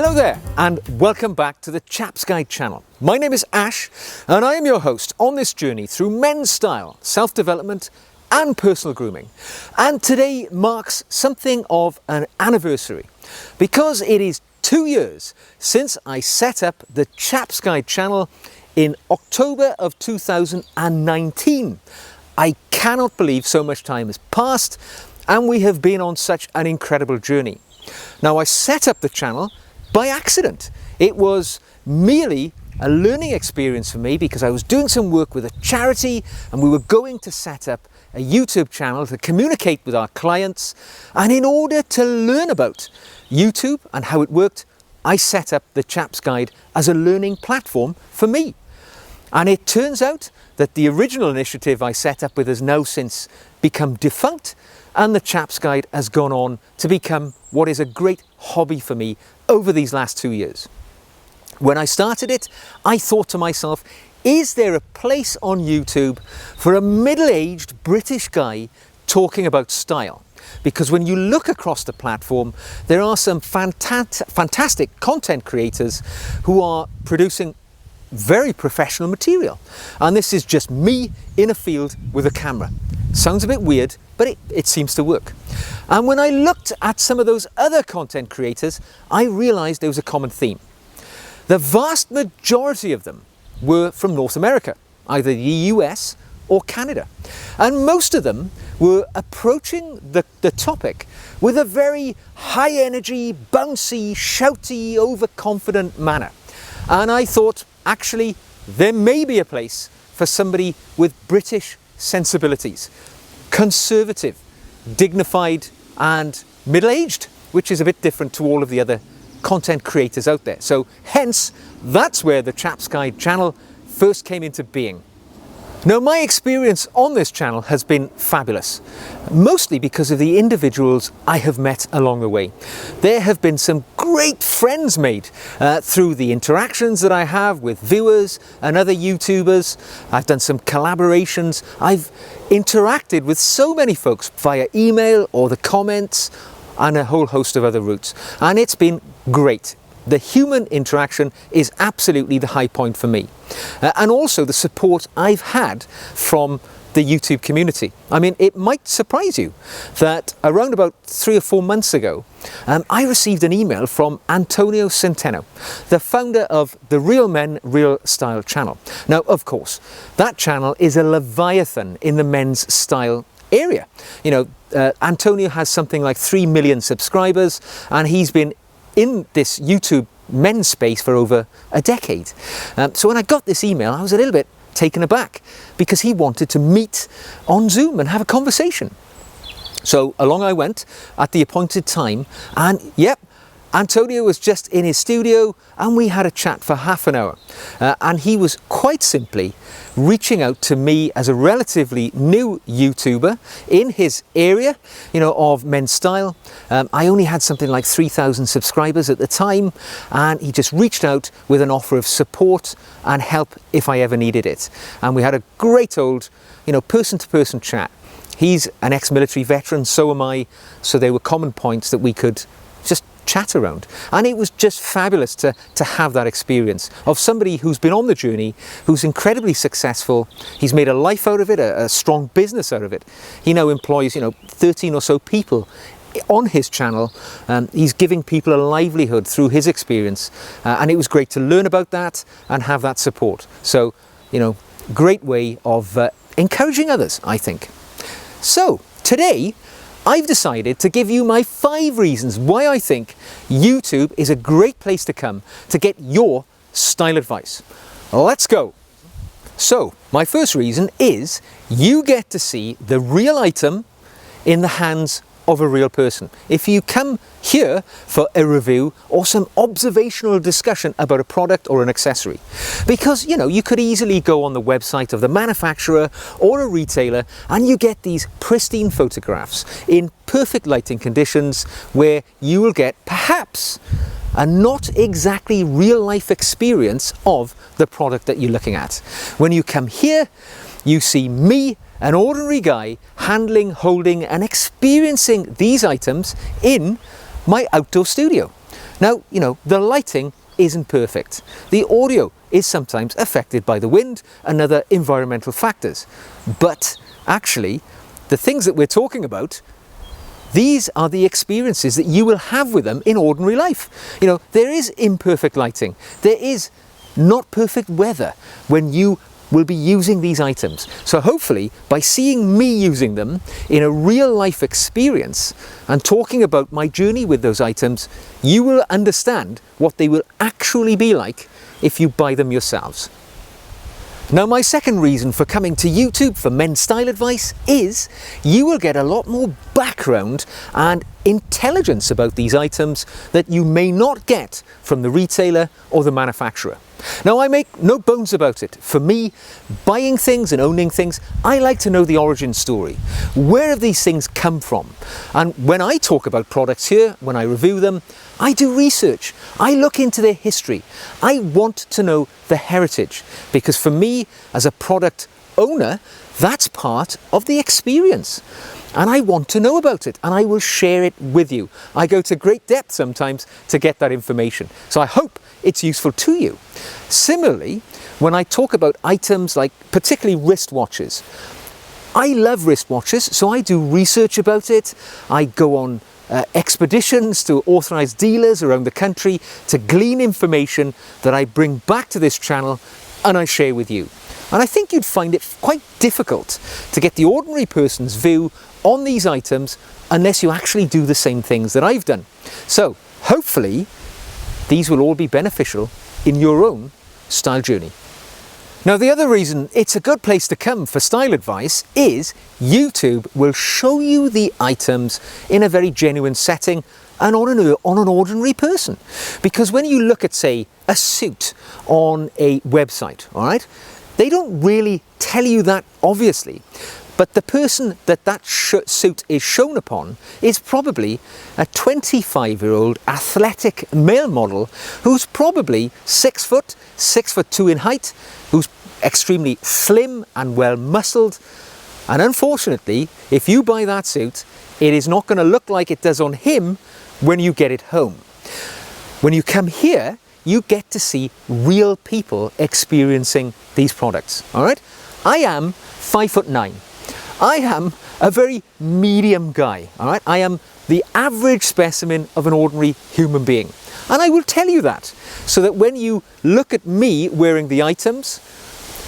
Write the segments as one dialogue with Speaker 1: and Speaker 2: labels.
Speaker 1: Hello there and welcome back to the Chap's Guide channel. My name is Ash and I am your host on this journey through men's style, self-development and personal grooming. And today marks something of an anniversary because it is 2 years since I set up the Chap's Guide channel in October of 2019. I cannot believe so much time has passed and we have been on such an incredible journey. Now, I set up the channel by accident. It was merely a learning experience for me because I was doing some work with a charity and we were going to set up a YouTube channel to communicate with our clients. And in order to learn about YouTube and how it worked, I set up the Chap's Guide as a learning platform for me. And it turns out that the original initiative I set up with has now since become defunct, and the Chap's Guide has gone on to become what is a great hobby for me over these last 2 years. When I started it, I thought to myself, is there a place on YouTube for a middle-aged British guy talking about style? Because when you look across the platform, there are some fantastic content creators who are producing very professional material. And this is just me in a field with a camera. Sounds a bit weird, but it seems to work. And when I looked at some of those other content creators, I realized there was a common theme. The vast majority of them were from North America, either the US or Canada. And most of them were approaching the topic with a very high energy, bouncy, shouty, overconfident manner. And I thought, actually, there may be a place for somebody with British sensibilities, conservative, dignified and middle-aged, which is a bit different to all of the other content creators out there. So hence, that's where the Chap's Guide channel first came into being. Now, my experience on this channel has been fabulous, mostly because of the individuals I have met along the way. There have been some great friends made through the interactions that I have with viewers and other YouTubers. I've done some collaborations. I've interacted with so many folks via email or the comments and a whole host of other routes. And it's been great. The human interaction is absolutely the high point for me. And also the support I've had from the YouTube community. I mean, it might surprise you that around about 3 or 4 months ago, I received an email from Antonio Centeno, the founder of the Real Men, Real Style channel. Now, of course, that channel is a leviathan in the men's style area. You know, Antonio has something like 3 million subscribers, and he's been in this YouTube men's space for over a decade. So when I got this email, I was a little bit taken aback because he wanted to meet on Zoom and have a conversation. So along I went at the appointed time, and yep, Antonio was just in his studio and we had a chat for half an hour. And he was quite simply reaching out to me as a relatively new YouTuber in his area, you know, of men's style. I only had something like 3,000 subscribers at the time, and he just reached out with an offer of support and help if I ever needed it. And we had a great old, you know, person-to-person chat. He's an ex-military veteran, so am I, so there were common points that we could just chat around. And it was just fabulous to have that experience of somebody who's been on the journey, who's incredibly successful. He's made a life out of it, a strong business out of it. He now employs, you know, 13 or so people on his channel. He's giving people a livelihood through his experience. And it was great to learn about that and have that support. So, you know, great way of encouraging others, I think. So today, I've decided to give you my 5 reasons why I think YouTube is a great place to come to get your style advice. Let's go. So, my first reason is you get to see the real item in the hands of a real person. If you come here for a review or some observational discussion about a product or an accessory, because you know, you could easily go on the website of the manufacturer or a retailer and you get these pristine photographs in perfect lighting conditions where you will get perhaps a not exactly real life experience of the product that you're looking at. When you come here, you see me, an ordinary guy, handling, holding and experiencing these items in my outdoor studio. Now, the lighting isn't perfect. The audio is sometimes affected by the wind and other environmental factors. But actually, the things that we're talking about, these are the experiences that you will have with them in ordinary life. There is imperfect lighting. There is not perfect weather when you will be using these items. So hopefully, by seeing me using them in a real life experience and talking about my journey with those items, you will understand what they will actually be like if you buy them yourselves. Now, my second reason for coming to YouTube for men's style advice is you will get a lot more background and intelligence about these items that you may not get from the retailer or the manufacturer. Now, I make no bones about it. For me, buying things and owning things, I like to know the origin story. Where have these things come from? And when I talk about products here, when I review them, I do research. I look into their history. I want to know the heritage, because for me, as a product owner, that's part of the experience. And I want to know about it, and I will share it with you. I go to great depth sometimes to get that information. So I hope it's useful to you. Similarly, when I talk about items like particularly wristwatches, I love wristwatches, so I do research about it. I go on expeditions to authorized dealers around the country to glean information that I bring back to this channel and I share with you. And I think you'd find it quite difficult to get the ordinary person's view on these items unless you actually do the same things that I've done. So hopefully these will all be beneficial in your own style journey. Now, the other reason it's a good place to come for style advice is YouTube will show you the items in a very genuine setting and on an ordinary person. Because when you look at, say, a suit on a website, all right, they don't really tell you that obviously. But the person that suit is shown upon is probably a 25-year-old athletic male model who's probably 6 foot, 6'2" in height, who's extremely slim and well muscled. And unfortunately, if you buy that suit, it is not going to look like it does on him when you get it home. When you come here, you get to see real people experiencing these products. All right? I am 5'9". I am a very medium guy, all right? I am the average specimen of an ordinary human being. And I will tell you that, so that when you look at me wearing the items,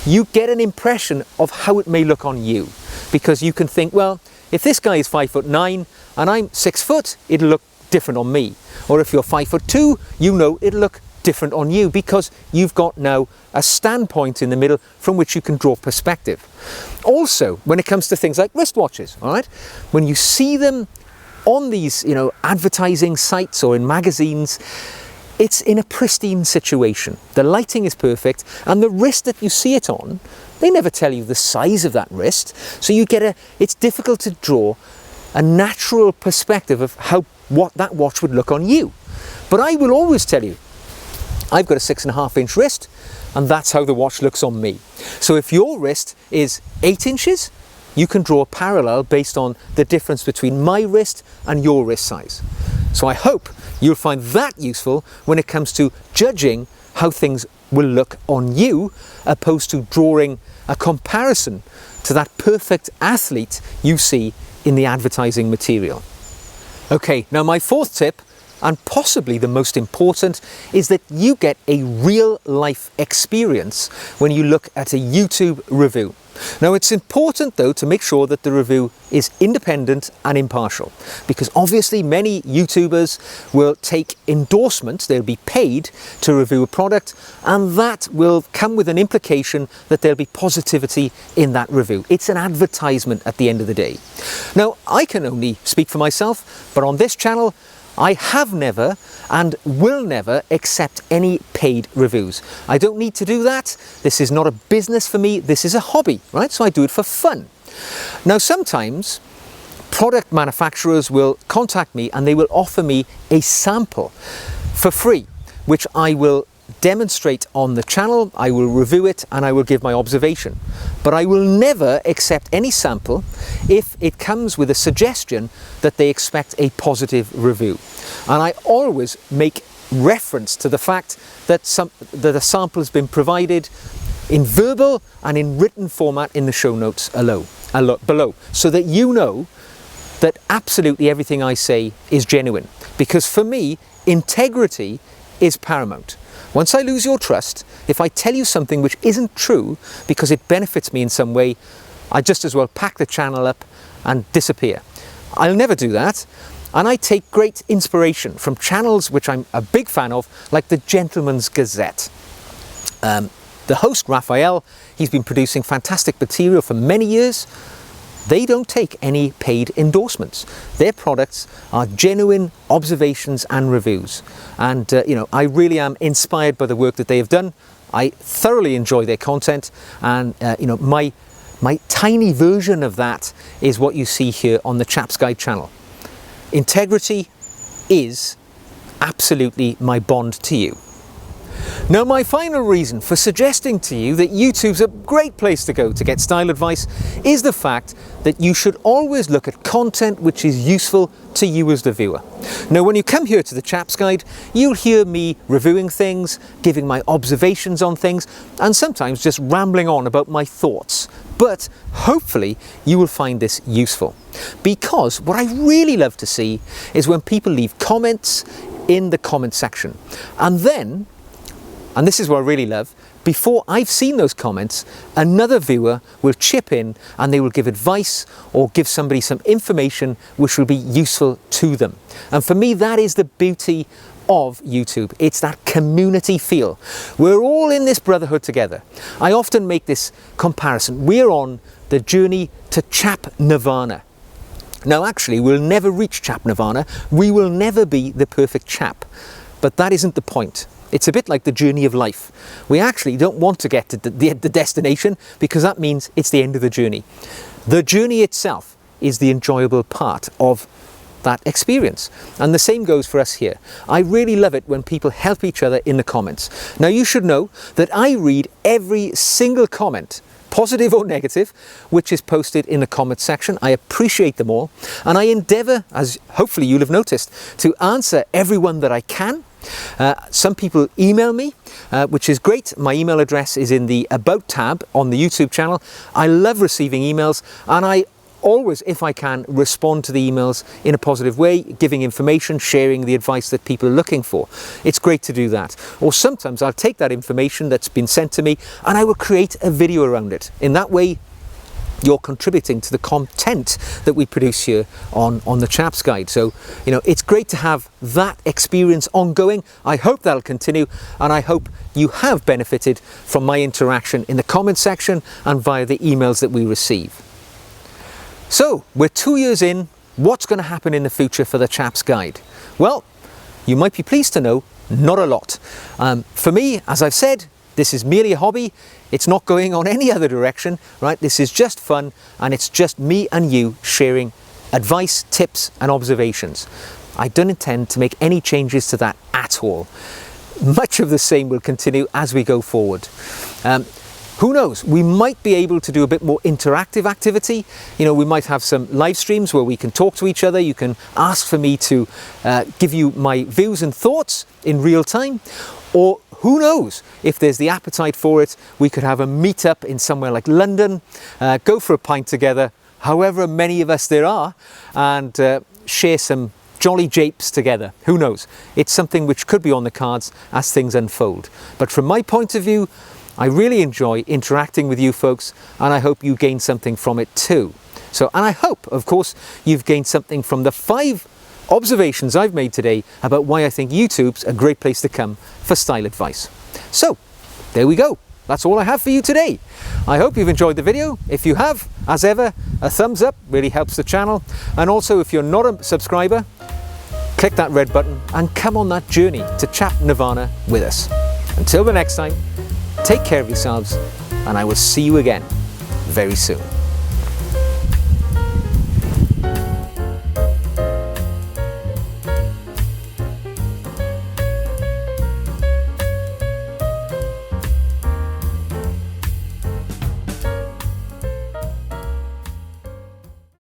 Speaker 1: you get an impression of how it may look on you. Because you can think, well, if this guy is 5'9" and I'm 6 foot, it'll look different on me. Or if you're 5'2", you know it'll look different on you, because you've got now a standpoint in the middle from which you can draw perspective. Also, when it comes to things like wristwatches, all right, when you see them on these, advertising sites or in magazines, it's in a pristine situation. The lighting is perfect, and the wrist that you see it on, they never tell you the size of that wrist, so it's difficult to draw a natural perspective of what that watch would look on you. But I will always tell you, I've got a 6.5-inch wrist, and that's how the watch looks on me. So if your wrist is 8 inches, you can draw a parallel based on the difference between my wrist and your wrist size. So I hope you'll find that useful when it comes to judging how things will look on you, opposed to drawing a comparison to that perfect athlete you see in the advertising material. Okay, now my fourth tip, and possibly the most important, is that you get a real life experience when you look at a YouTube review. Now, it's important though to make sure that the review is independent and impartial, because obviously many YouTubers will take endorsements, they'll be paid to review a product, and that will come with an implication that there'll be positivity in that review. It's an advertisement at the end of the day. Now, I can only speak for myself, but on this channel, I have never and will never accept any paid reviews. I don't need to do that. This is not a business for me. This is a hobby, right? So I do it for fun. Now, sometimes product manufacturers will contact me and they will offer me a sample for free, which I will demonstrate on the channel, I will review it, and I will give my observation. But I will never accept any sample if it comes with a suggestion that they expect a positive review. And I always make reference to the fact that a sample has been provided in verbal and in written format in the show notes below, so that you know that absolutely everything I say is genuine. Because for me, integrity is paramount. Once I lose your trust, if I tell you something which isn't true because it benefits me in some way, I just as well pack the channel up and disappear. I'll never do that. And I take great inspiration from channels which I'm a big fan of, like the Gentleman's Gazette. The host, Raphael, he's been producing fantastic material for many years. They don't take any paid endorsements. Their products are genuine observations and reviews. And I really am inspired by the work that they have done. I thoroughly enjoy their content, and my tiny version of that is what you see here on the Chap's Guide channel. Integrity is absolutely my bond to you. Now, my final reason for suggesting to you that YouTube's a great place to go to get style advice is the fact that you should always look at content which is useful to you as the viewer. Now, when you come here to the Chap's Guide, you'll hear me reviewing things, giving my observations on things, and sometimes just rambling on about my thoughts. But hopefully you will find this useful, because what I really love to see is when people leave comments in the comment section, and then, and this is what I really love, before I've seen those comments, another viewer will chip in and they will give advice or give somebody some information which will be useful to them. And for me, that is the beauty of YouTube. It's that community feel. We're all in this brotherhood together. I often make this comparison. We're on the journey to Chap Nirvana. Now, actually, we'll never reach Chap Nirvana. We will never be the perfect chap. But that isn't the point. It's a bit like the journey of life. We actually don't want to get to the destination, because that means it's the end of the journey. The journey itself is the enjoyable part of that experience. And the same goes for us here. I really love it when people help each other in the comments. Now, you should know that I read every single comment, positive or negative, which is posted in the comment section. I appreciate them all, and I endeavour, as hopefully you'll have noticed, to answer everyone that I can. Some people email me, which is great. My email address is in the About tab on the YouTube channel. I love receiving emails, and I always, if I can, respond to the emails in a positive way, giving information, sharing the advice that people are looking for. It's great to do that. Or sometimes I'll take that information that's been sent to me and I will create a video around it. In that way, you're contributing to the content that we produce here on the Chap's Guide. So, it's great to have that experience ongoing. I hope that'll continue, and I hope you have benefited from my interaction in the comment section and via the emails that we receive. So, we're 2 years in. What's going to happen in the future for the Chap's Guide? Well, you might be pleased to know, not a lot. For me, as I've said, this is merely a hobby. It's not going on any other direction, right? This is just fun, and it's just me and you sharing advice, tips, and observations. I don't intend to make any changes to that at all. Much of the same will continue as we go forward. Who knows? We might be able to do a bit more interactive activity. We might have some live streams where we can talk to each other. You can ask for me to give you my views and thoughts in real time. Or who knows, if there's the appetite for it, we could have a meet-up in somewhere like London, go for a pint together, however many of us there are, and share some jolly japes together. Who knows? It's something which could be on the cards as things unfold. But from my point of view, I really enjoy interacting with you folks, and I hope you gain something from it too. And I hope, of course, you've gained something from the 5 observations I've made today about why I think YouTube's a great place to come for style advice. So, there we go. That's all I have for you today. I hope you've enjoyed the video. If you have, as ever, a thumbs up really helps the channel. And also, if you're not a subscriber, click that red button and come on that journey to Chap Nirvana with us. Until the next time, take care of yourselves, and I will see you again very soon.